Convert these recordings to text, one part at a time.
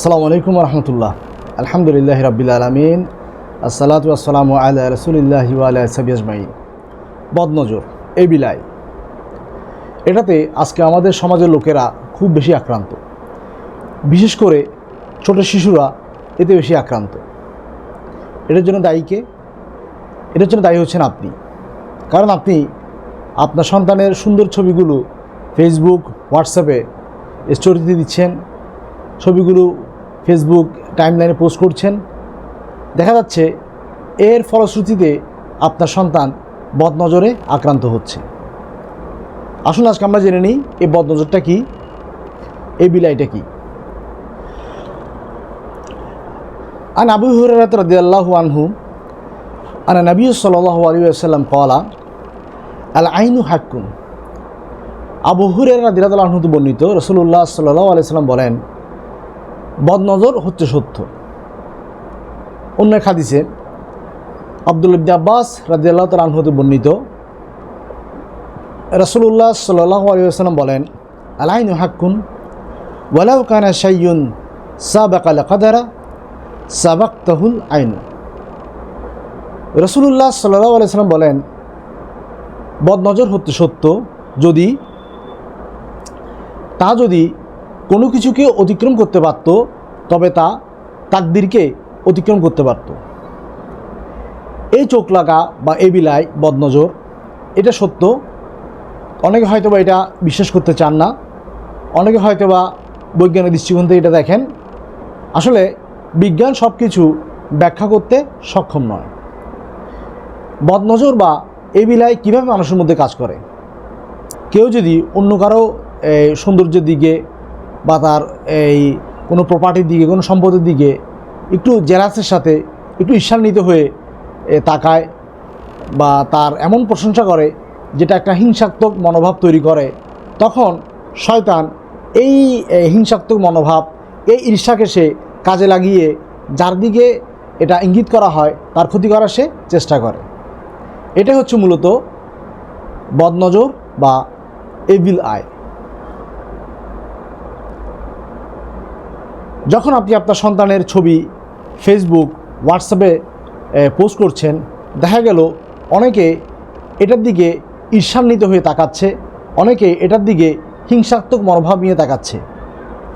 আসসালামু আলাইকুম রহমতুল্লাহ। আলহামদুলিল্লাহ রাব্বিল আলামিন, আসসালাতু ওয়াসসালামু আলা রাসূলিল্লাহি ওয়া আলা সাহবিহি আজমাইন। বদনজর, এই বিলাই, এটাতে আজকে আমাদের সমাজের লোকেরা খুব বেশি আক্রান্ত। বিশেষ করে ছোট শিশুরা এতে বেশি আক্রান্ত। এটার জন্য দায়ী কে? এটার জন্য দায়ী হচ্ছেন আপনি। কারণ আপনি আপনার সন্তানের সুন্দর ছবিগুলো ফেসবুক, হোয়াটসঅ্যাপে স্টোরিতে দিচ্ছেন, ছবিগুলো ফেসবুক টাইমলাইনে পোস্ট করছেন। দেখা যাচ্ছে এর ফলশ্রুতিতে আপনার সন্তান বদনজরে আক্রান্ত হচ্ছে। আসুন আজকে আমরা জেনে নিই এই বদনজরটা কি, এই বিলাইটা কি। আন আবু হুরায়রা রাদিয়াল্লাহু আনহু আনা নবী সাল্লাল্লাহু আলাইহি ওয়াসাল্লাম ক্বালা আল আইনু হাক্কুন। আবু হুরায়রা রাদিয়াল্লাহু আনহু বর্ণিত, রাসূলুল্লাহ সাল্লাল্লাহু আলাইহি ওয়াসাল্লাম বলেন, বদনজর হচ্ছে সত্য। অন্য এক হাদিসে আব্দুল্লাহ ইবনে আব্বাস রাদিয়াল্লাহু তাআলা আনহু বর্ণিত, রাসূলুল্লাহ সাল্লাল্লাহু আলাইহি ওয়াসাল্লাম বলেন, আল আইনু হাক্কুন ওয়ালাউ কানা শাইউন সাবাকাল কাদারা সাবাকতাহুল আইনু। রাসূলুল্লাহ সাল্লাল্লাহু আলাইহি ওয়াসাল্লাম বলেন, বদনজর হচ্ছে সত্য যদি কোনো কিছুকে অতিক্রম করতে পারত, তবে তা তাকদীরকে অতিক্রম করতে পারত। এই চোখ লাগা বা এই বিলাই, বদনজর, এটা সত্য। অনেকে হয়তোবা এটা বিশ্বাস করতে চান না, অনেকে হয়তোবা বৈজ্ঞানিক দৃষ্টিকোণ থেকে এটা দেখেন। আসলে বিজ্ঞান সব কিছু ব্যাখ্যা করতে সক্ষম নয়। বদনজর বা এই বিলাই কীভাবে মানুষের মধ্যে কাজ করে? কেউ যদি অন্য কারো সৌন্দর্যের দিকে বা তার এই কোনো প্রপার্টির দিকে, কোনো সম্পদের দিকে একটু জেলাসের সাথে একটু ঈর্ষান্বিত হয়ে তাকায় বা তার এমন প্রশংসা করে যেটা একটা হিংসাত্মক মনোভাব তৈরি করে, তখন শয়তান এই হিংসাত্মক মনোভাব, এই ঈর্ষাকে সে কাজে লাগিয়ে যার দিকে এটা ইঙ্গিত করা হয় তার ক্ষতি করার সে চেষ্টা করে। এটা হচ্ছে মূলত বদনজর বা এভিল আই। যখন আপনি আপনার সন্তানের ছবি ফেসবুক, হোয়াটসঅ্যাপে পোস্ট করছেন, দেখা গেল অনেকে এটার দিকে ঈর্ষান্বিত হয়ে তাকাচ্ছে, অনেকে এটার দিকে হিংসাত্মক মনোভাব নিয়ে তাকাচ্ছে।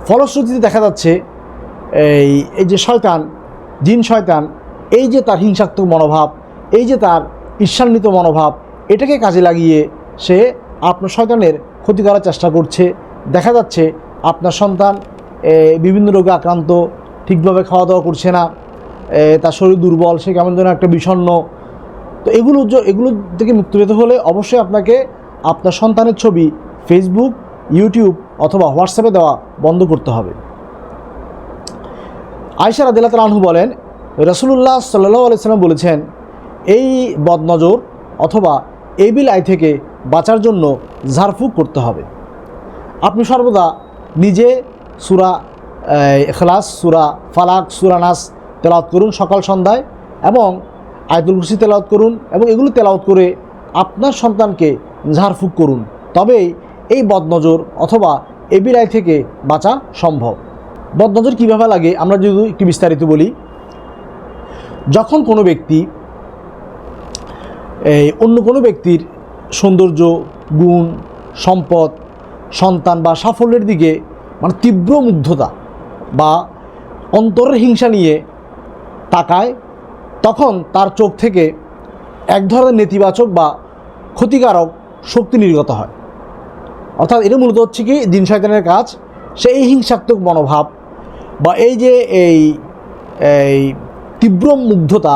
ফলশ্রুতিতে দেখা যাচ্ছে এই যে শয়তান, জিন শয়তান, এই যে তার হিংসাত্মক মনোভাব, এই যে তার ঈর্ষান্বিত মনোভাব, এটাকে কাজে লাগিয়ে সে আপনার শয়তানের ক্ষতি করার চেষ্টা করছে। দেখা যাচ্ছে আপনার সন্তান বিভিন্ন রোগে আক্রান্ত, ঠিকভাবে খাওয়া দাওয়া করছে না, তার শরীর দুর্বল, সে কেমন যেন একটা বিষণ্ণ। তো এগুলো থেকে মুক্তি পেতে হলে অবশ্যই আপনাকে আপনার সন্তানের ছবি ফেসবুক, ইউটিউব অথবা হোয়াটসঅ্যাপে দেওয়া বন্ধ করতে হবে। আয়েশা রাদিয়াল্লাহু তাআলা আনহা বলেন, রাসূলুল্লাহ সাল্লাল্লাহু আলাইহি ওয়াসাল্লাম বলেছেন, এই বদনজর অথবা এভিল আই থেকে বাঁচার জন্য ঝাড়ফুঁক করতে হবে। আপনি সর্বদা নিজে সূরা ইখলাস, সূরা ফালাক, সূরা নাস তেলাওয়াত করুন সকাল সন্ধ্যায়, এবং আয়াতুল কুরসি তেলাওয়াত করুন, এবং এগুলো তেলাওয়াত করে আপনার সন্তানকে ঝাড়ফুঁক করুন। তবেই এই বদনজর অথবা এভিল আই থেকে বাঁচা সম্ভব। বদনজর কীভাবে লাগে আমরা যদি একটু বিস্তারিত বলি। যখন কোনো ব্যক্তি অন্য কোনো ব্যক্তির সৌন্দর্য, গুণ, সম্পদ, সন্তান বা সাফল্যের দিকে মানে তীব্র মুগ্ধতা বা অন্তরের হিংসা নিয়ে তাকায়, তখন তার চোখ থেকে এক ধরনের নেতিবাচক বা ক্ষতিকারক শক্তি নির্গত হয়। অর্থাৎ এটা মূলত হচ্ছে কি জিন শয়তানের কাজ। সে এই হিংসাত্মক মনোভাব বা এই যে এই তীব্র মুগ্ধতা,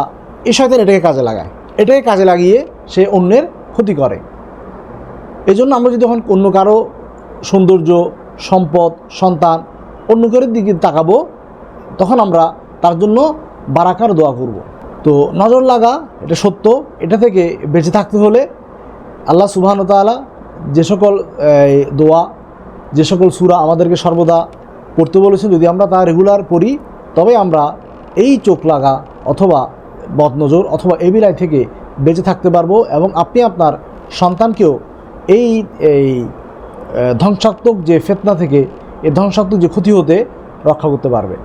এই শয়তান এটাকে কাজে লাগায়, এটাকে কাজে লাগিয়ে সে অন্যের ক্ষতি করে। এজন্য আমরা যদি যখন অন্য কারো সৌন্দর্য, সম্পদ, সন্তান, অন্য কারোর দিকে তাকাবো, তখন আমরা তার জন্য বারাকার দোয়া করব। তো নজর লাগা এটা সত্য। এটা থেকে বেঁচে থাকতে হলে আল্লাহ সুবহানাহু ওয়া তাআলা যে সকল দোয়া, যে সকল সূরা আমাদেরকে সর্বদা পড়তে বলেছেন, যদি আমরা তা রেগুলার পড়ি, তবে আমরা এই চোখ লাগা অথবা বদনজর অথবা এভিল আই থেকে বেঁচে থাকতে পারবো, এবং আপনি আপনার সন্তানকেও এই ধ্বংসাত্মক যে ফিতনা থেকে, এই ধ্বংসাত্মক যে ক্ষতি হতে রক্ষা করতে পারবেন।